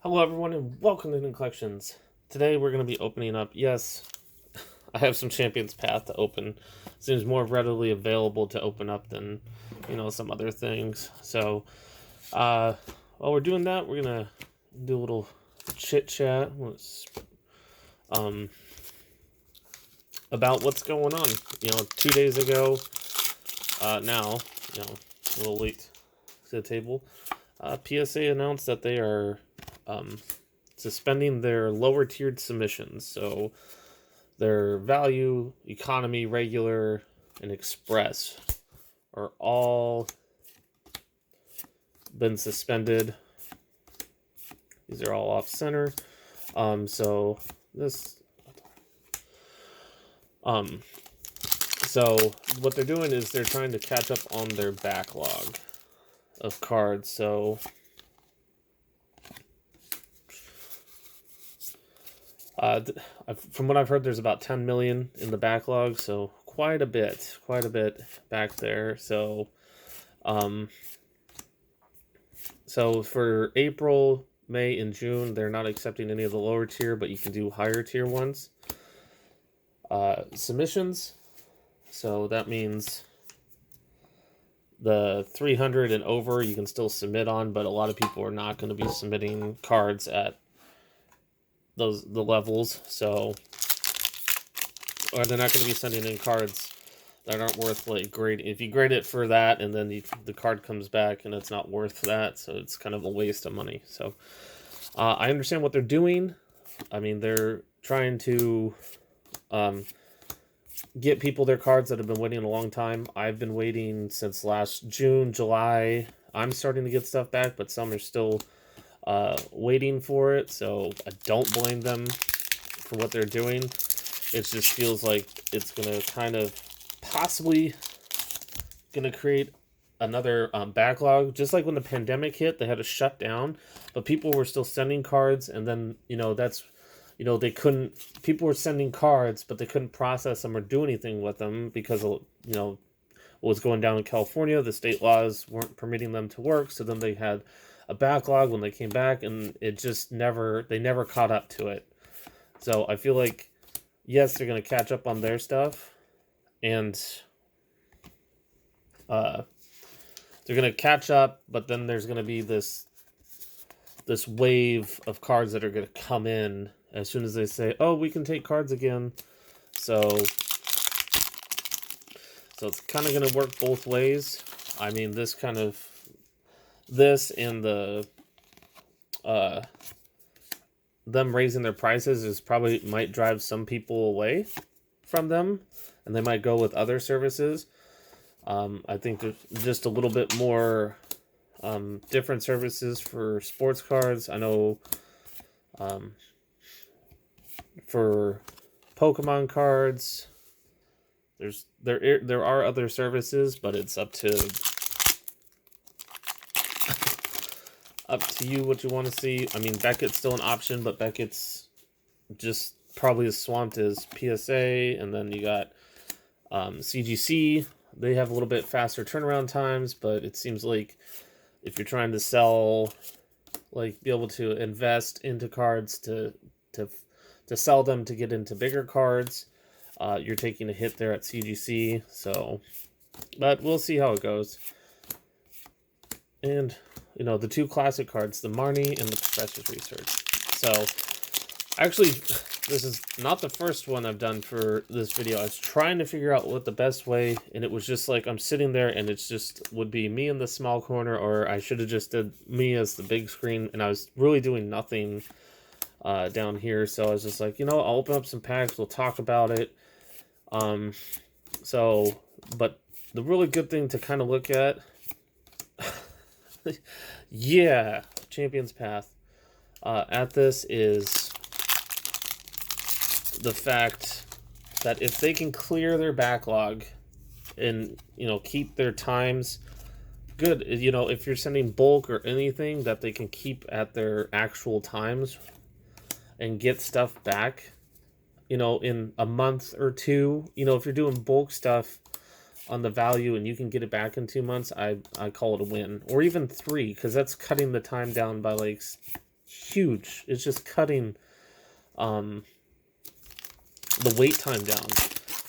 Hello everyone and welcome to New Collections. Today we're going to be opening up, yes, I have some Champions Path to open. Seems more readily available to open up than, some other things. So, while we're doing that, we're going to do a little chit chat about what's going on. 2 days ago, now, a little late to the table, PSA announced that they are suspending their lower tiered submissions. So their value, economy, regular, and express are all been suspended. These are all off center. So what they're doing is they're trying to catch up on their backlog of cards. So from what I've heard, there's about 10 million in the backlog, so quite a bit back there. So, so for April, May, and June, they're not accepting any of the lower tier, but you can do higher tier ones. Submissions, so that means the 300 and over you can still submit on, but a lot of people are not going to be submitting cards at the levels, so, or they're not going to be sending in cards that aren't worth grade. If you grade it for that and then the card comes back and it's not worth that, so it's kind of a waste of money. So I understand what they're doing. I mean, they're trying to get people their cards that have been waiting a long time. I've been waiting since last June, July. I'm starting to get stuff back, but some are still waiting for it, so I don't blame them for what they're doing. It just feels like it's gonna kind of possibly gonna create another backlog, just like when the pandemic hit. They had to shut down, but people were still sending cards, and then they couldn't, people were sending cards, but they couldn't process them or do anything with them because of what was going down in California. The state laws weren't permitting them to work, so then they had a backlog when they came back, and it just they never caught up to it. So I feel like, yes, they're going to catch up on their stuff, and they're going to catch up, but then there's going to be this wave of cards that are going to come in as soon as they say, oh, we can take cards again. So it's kind of going to work both ways. I mean, this and the them raising their prices is probably might drive some people away from them, and they might go with other services. I think there's just a little bit more different services for sports cards. I know for Pokemon cards, there are other services, but it's up to you what you want to see. I mean, Beckett's still an option, but Beckett's just probably as swamped as PSA, and then you got CGC. They have a little bit faster turnaround times, but it seems like if you're trying to sell, be able to invest into cards to sell them to get into bigger cards, you're taking a hit there at CGC. So, but we'll see how it goes. And the two classic cards, the Marnie and the Professor's Research. So, actually, this is not the first one I've done for this video. I was trying to figure out what the best way, and it was just like I'm sitting there, and it's just would be me in the small corner, or I should have just did me as the big screen, and I was really doing nothing down here. So I was just like, I'll open up some packs, we'll talk about it. But the really good thing to kind of look at, yeah, Champions Path, at this is the fact that if they can clear their backlog and, keep their times good, if you're sending bulk or anything, that they can keep at their actual times and get stuff back, in a month or two. If you're doing bulk stuff on the value and you can get it back in 2 months, I call it a win. Or even 3, because that's cutting the time down by huge. It's just cutting the wait time down.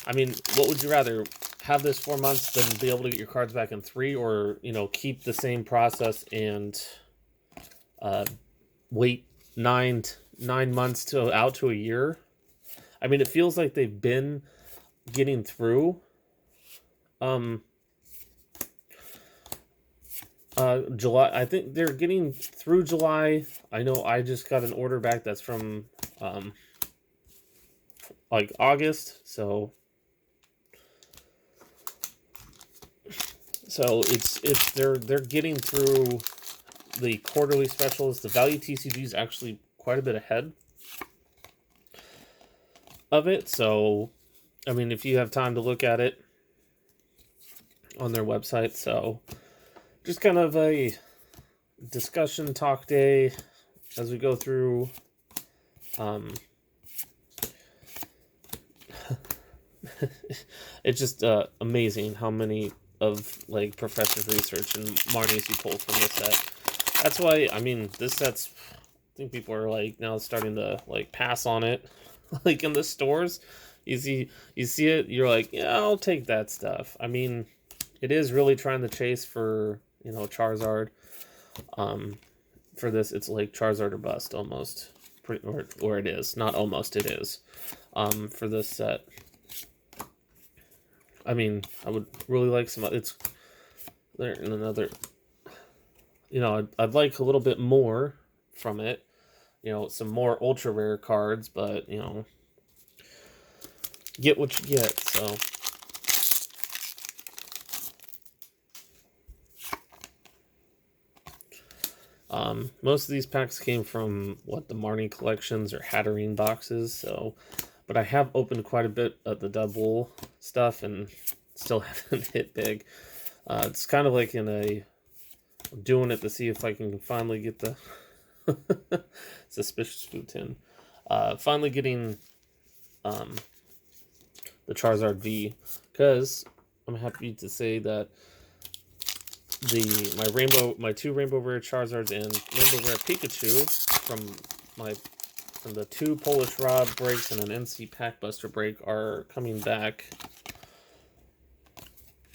I mean, what would you rather, have this 4 months than be able to get your cards back in 3, or keep the same process and wait 9 months to out to a year? I mean, it feels like they've been getting through July. I think they're getting through July. I know I just got an order back that's from like August, so it's they're getting through the quarterly specials. The value TCG is actually quite a bit ahead of it, so I mean, if you have time to look at it on their website. So just kind of a discussion talk day as we go through it's just amazing how many of like Professor's research and Marnie's you pull from this set. That's why, I mean, this set's, I think people are like now starting to like pass on it. Like in the stores, you see it, you're like, yeah, I'll take that stuff. I mean, it is really trying to chase for, Charizard. For this, it's like Charizard or bust almost. Or it is. Not almost, it is. For this set. I mean, I would really like some, it's there in another, I'd like a little bit more from it. Some more ultra rare cards, but, get what you get, so. Most of these packs came from, the Marnie collections or Hatterene boxes, so. But I have opened quite a bit of the double stuff and still haven't hit big. It's kind of like I'm doing it to see if I can finally get the suspicious food tin. Finally getting the Charizard V, because I'm happy to say that my two Rainbow Rare Charizards and Rainbow Rare Pikachu from the 2 Polish Rob breaks and an NC Pack Buster break are coming back.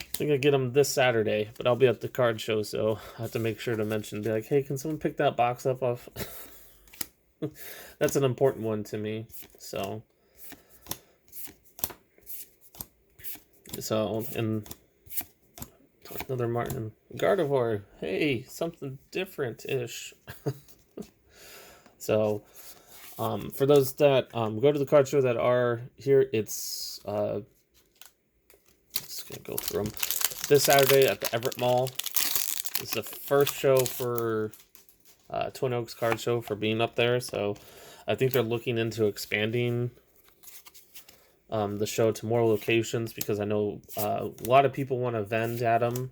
I think I get them this Saturday, but I'll be at the card show, so I have to make sure to be like, hey, can someone pick that box up off? That's an important one to me. So, and another Martin Gardevoir. Hey, something different-ish. So, for those that go to the card show that are here, it's just gonna go through them. This Saturday at the Everett Mall. It's the first show for Twin Oaks Card Show for being up there, so I think they're looking into expanding the show to more locations, because I know a lot of people want to vend at them,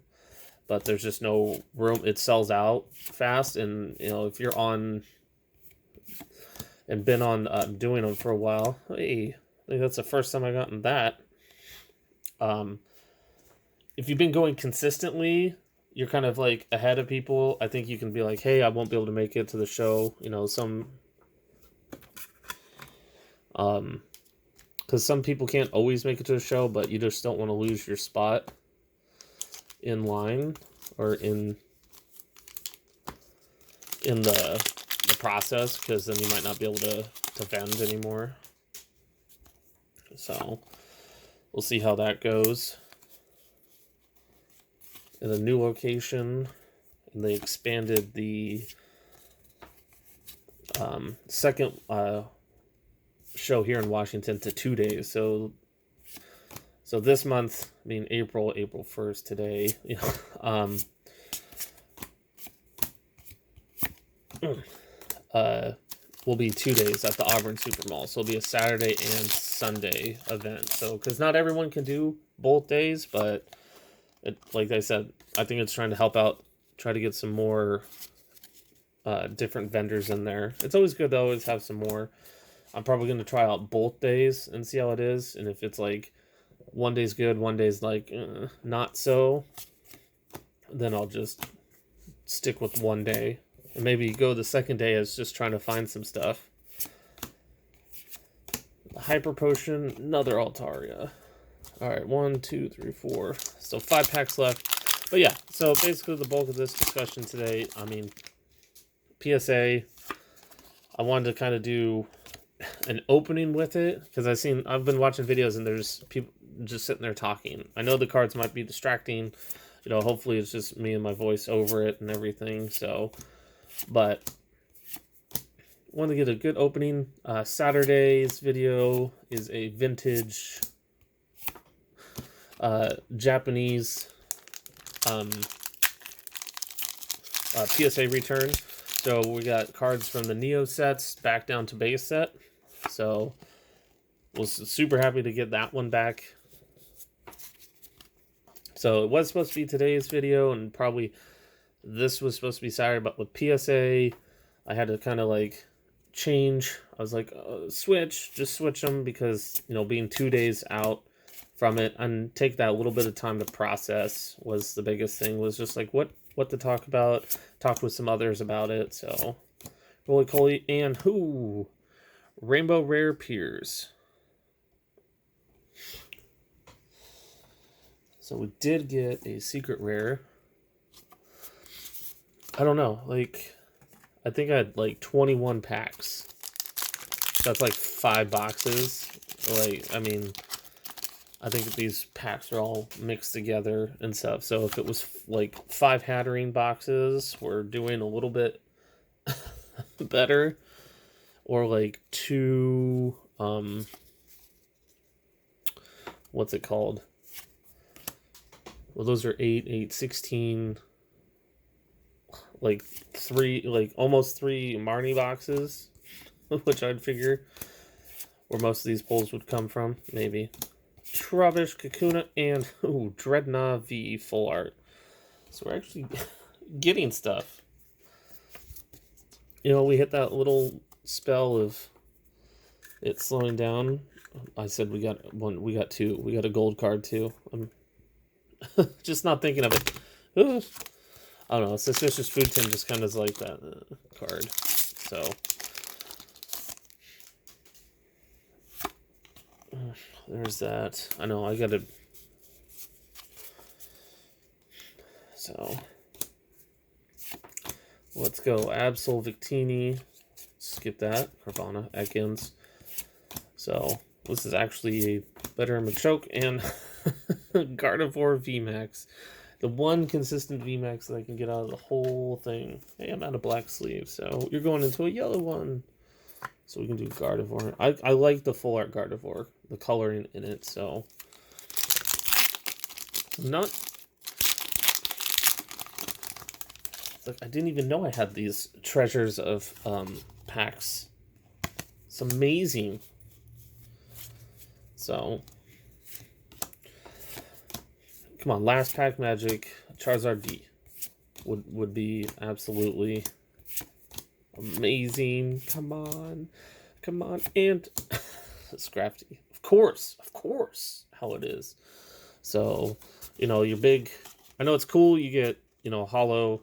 but there's just no room. It sells out fast, and if you're on and been on doing them for a while, hey, I think that's the first time I gotten that. If you've been going consistently, you're kind of like ahead of people. I think you can be like, hey, I won't be able to make it to the show. Because some people can't always make it to the show, but you just don't want to lose your spot in line or in the process, because then you might not be able to vend anymore. So we'll see how that goes. In a new location, and they expanded the second show here in Washington to 2 days. So this month, I mean April 1st today, will be 2 days at the Auburn Super Mall. So it'll be a Saturday and Sunday event. So, because not everyone can do both days, but like I said, I think it's trying to help out, try to get some more different vendors in there. It's always good to always have some more. I'm probably going to try out both days and see how it is. And if it's like one day's good, one day's like not so, then I'll just stick with 1 day And maybe go the second day as just trying to find some stuff. Hyper Potion, another Altaria. Alright, 1, 2, 3, 4. So 5 packs left. But yeah, so basically the bulk of this discussion today, I mean, PSA, I wanted to kind of do an opening with it, because I've been watching videos and there's people just sitting there talking. I know the cards might be distracting, you know, hopefully it's just me and my voice over it and everything, so, but wanted to get a good opening. Saturday's video is a vintage Japanese PSA return. So we got cards from the Neo sets back down to base set. So was super happy to get that one back. So it was supposed to be today's video, and probably this was supposed to be Saturday, but with PSA, I had to kind of like change. I was like, just switch them, because, you know, being 2 days out from it and take that little bit of time to process was the biggest thing. Was just like what to talk about. Talked with some others about it. So Roly Coly and Rainbow Rare Peers. So we did get a secret rare. I don't know, like, I think I had like 21 packs. That's like 5 boxes. Like, I mean, I think these packs are all mixed together and stuff. So if it was like 5 Hatterene boxes, we're doing a little bit better. Or like 2, what's it called? Well, those are 8, 16, like 3, like almost 3 Marnie boxes, which I'd figure where most of these pulls would come from, maybe. Trubbish, Kakuna, and Dreadnought V full art. So we're actually getting stuff. You know, we hit that little spell of it slowing down. I said we got 2. We got a gold card too. I'm just not thinking of it. Ugh. I don't know. Suspicious Food Tin just kind of is like that card. So there's that. I know I gotta. So let's go. Absol Victini. Skip that. Carvana Ekans. So this is actually a better Machoke and Gardevoir VMAX. The one consistent VMAX that I can get out of the whole thing. Hey, I'm out of black sleeve, so you're going into a yellow one. So we can do Gardevoir. I like the full art Gardevoir, the coloring in it, so. Not. It's like I didn't even know I had these treasures of packs. It's amazing. So. Come on, last pack magic, Charizard D would be absolutely amazing. Come on, and Scrafty, of course, how it is. So, you know, your big, I know it's cool. You get, you know, holo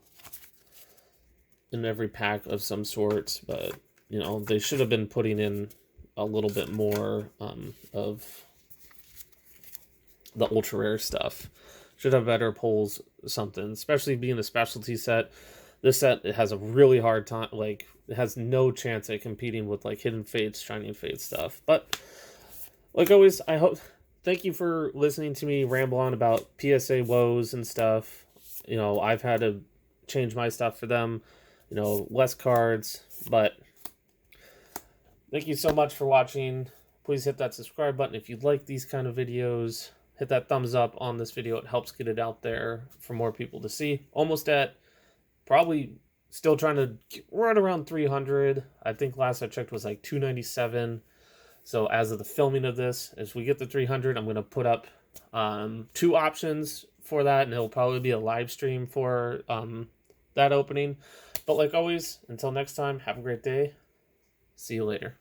in every pack of some sort, but you know they should have been putting in a little bit more of the ultra rare stuff. Should have better pulls, something, especially being a specialty set. This set, it has a really hard time, like, it has no chance at competing with, like, Hidden Fates, Shining Fates stuff. But, like always, thank you for listening to me ramble on about PSA woes and stuff. You know, I've had to change my stuff for them, you know, less cards, but thank you so much for watching. Please hit that subscribe button if you'd like these kind of videos. Hit that thumbs up on this video. It helps get it out there for more people to see. Almost at, probably still trying to get right around 300. I think last I checked was like 297. So as of the filming of this, as we get to 300, I'm going to put up 2 options for that. And it'll probably be a live stream for that opening. But like always, until next time, have a great day. See you later.